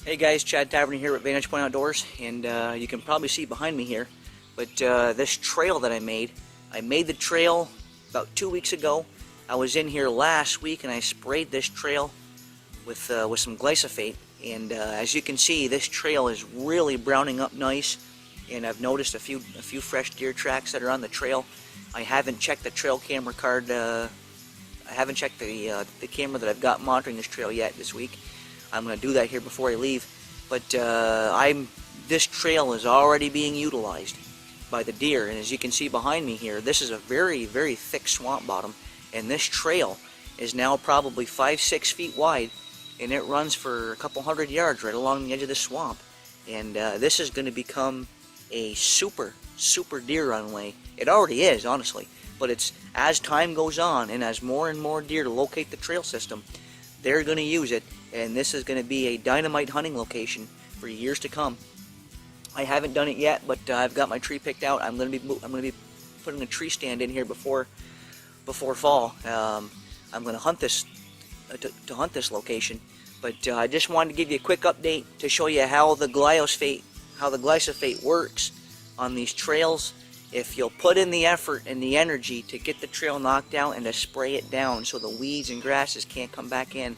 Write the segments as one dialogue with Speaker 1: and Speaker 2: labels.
Speaker 1: Hey guys, Chad Taverny here with Vantage Point Outdoors, and you can probably see behind me here, but this trail that I made the trail about 2 weeks ago. I was in here last week and I sprayed this trail with some glyphosate, and as you can see, this trail is really browning up nice, and I've noticed a few fresh deer tracks that are on the trail. I haven't checked the trail camera card, I haven't checked the camera that I've got monitoring this trail yet this week. I'm going to do that here before I leave, but this trail is already being utilized by the deer, and as you can see behind me here, this is a very, very thick swamp bottom, and this trail is now probably 5-6 feet wide, and it runs for a couple hundred yards right along the edge of the swamp, and this is going to become a super deer runway. It already is, honestly, but it's as time goes on and as more and more deer locate the trail system, they're going to use it, and this is going to be a dynamite hunting location for years to come. I haven't done it yet, but I've got my tree picked out. I'm going to be putting a tree stand in here before fall. I'm going to hunt this location, but I just wanted to give you a quick update to show you how the glyphosate works on these trails. If you'll put in the effort and the energy to get the trail knocked out and to spray it down so the weeds and grasses can't come back in,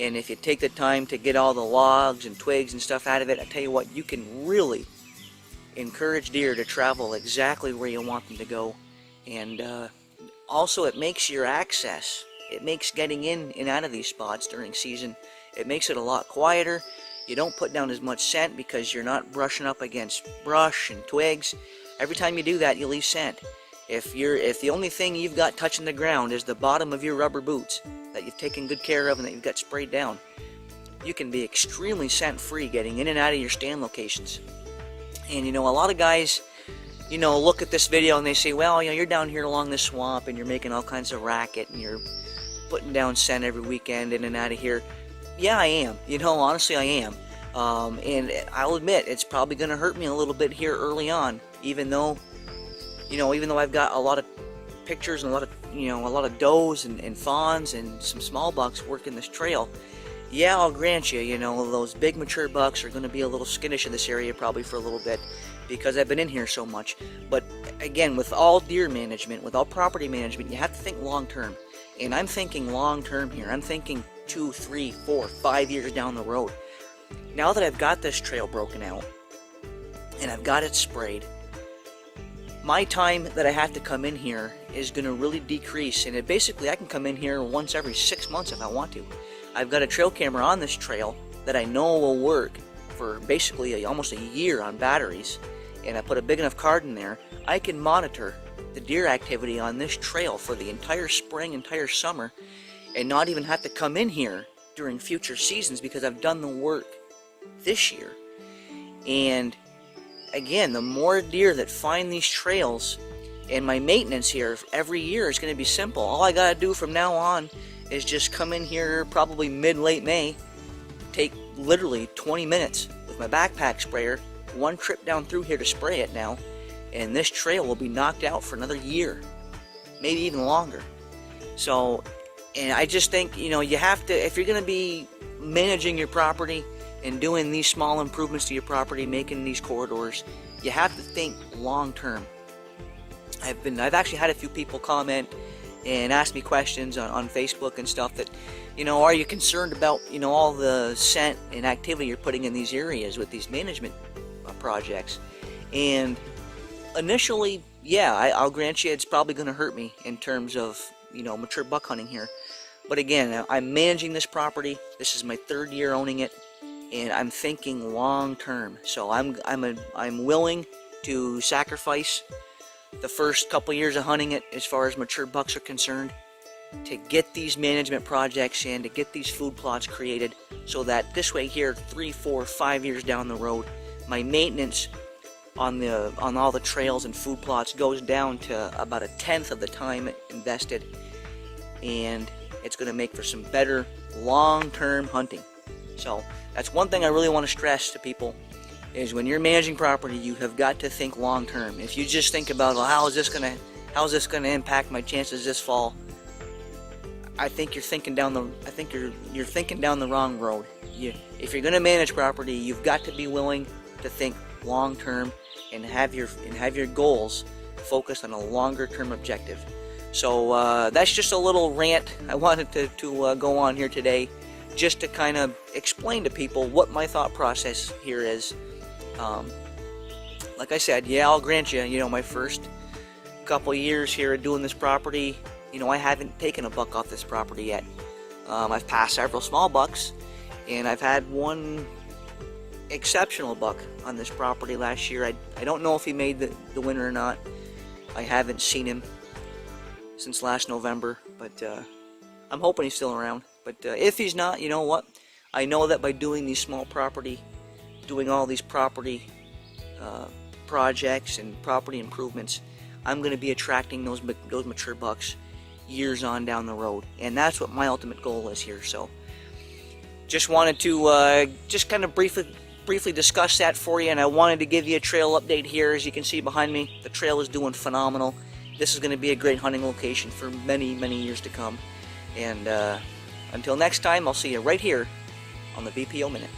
Speaker 1: and if you take the time to get all the logs and twigs and stuff out of it, I tell you what, you can really encourage deer to travel exactly where you want them to go. And also it makes your access, it makes getting in and out of these spots during season, it makes it a lot quieter. You don't put down as much scent because you're not brushing up against brush and twigs. Every time you do that, you leave scent. If the only thing you've got touching the ground is the bottom of your rubber boots that you've taken good care of and that you've got sprayed down, you can be extremely scent-free getting in and out of your stand locations. And you know, a lot of guys, you know, look at this video and they say, well, you know, you're down here along this swamp and you're making all kinds of racket and you're putting down scent every weekend in and out of here. Yeah, I am. You know, honestly, I am. And I'll admit, it's probably going to hurt me a little bit here early on, even though I've got a lot of pictures and a lot of does and fawns and some small bucks working this trail. Yeah, I'll grant you, you know, those big mature bucks are going to be a little skittish in this area probably for a little bit because I've been in here so much. But again, with all deer management, with all property management, you have to think long term. And I'm thinking long term here. I'm thinking 2, 3, 4, 5 years down the road. Now that I've got this trail broken out and I've got it sprayed, my time that I have to come in here is going to really decrease, and basically I can come in here once every 6 months if I want to. I've got a trail camera on this trail that I know will work for basically almost a year on batteries, and I put a big enough card in there. I can monitor the deer activity on this trail for the entire spring, entire summer, and not even have to come in here during future seasons because I've done the work this year. And again, the more deer that find these trails, and my maintenance here every year is going to be simple. All I got to do from now on is just come in here probably mid-late May, take literally 20 minutes with my backpack sprayer, one trip down through here to spray it now, and this trail will be knocked out for another year, maybe even longer. So, and I just think, you know, you have to, if you're going to be managing your property and doing these small improvements to your property, making these corridors, you have to think long term. I've actually had a few people comment and ask me questions on Facebook and stuff that, you know, are you concerned about, you know, all the scent and activity you're putting in these areas with these management projects? And initially, yeah, I'll grant you it's probably going to hurt me in terms of, you know, mature buck hunting here. But again, I'm managing this property. This is my 3rd year owning it, and I'm thinking long term. So I'm willing to sacrifice the first couple years of hunting it as far as mature bucks are concerned to get these management projects in, to get these food plots created, so that this way here 3, 4, 5 years down the road, my maintenance on all the trails and food plots goes down to about 1/10 of the time invested, and it's going to make for some better long-term hunting. So that's one thing I really want to stress to people, is when you're managing property, you have got to think long term. If you just think about, well, how is this going to impact my chances this fall, I think you're thinking down the wrong road. if you're going to manage property, you've got to be willing to think long term and have your goals focused on a longer term objective. So that's just a little rant I wanted to go on here today, just to kind of explain to people what my thought process here is. Like I said, yeah, I'll grant you, my first couple years here of doing this property, I haven't taken a buck off this property yet. I've passed several small bucks, and I've had one exceptional buck on this property last year. I don't know if he made the winner or not. I haven't seen him since last November, but I'm hoping he's still around. But if he's not, you know what? I know that by doing all these property projects and property improvements, I'm going to be attracting those mature bucks years on down the road, and that's what my ultimate goal is here. So just wanted to just kind of briefly discuss that for you, and I wanted to give you a trail update here. As you can see behind me, the trail is doing phenomenal. This is going to be a great hunting location for many years to come, and until next time, I'll see you right here on the BPO Minute.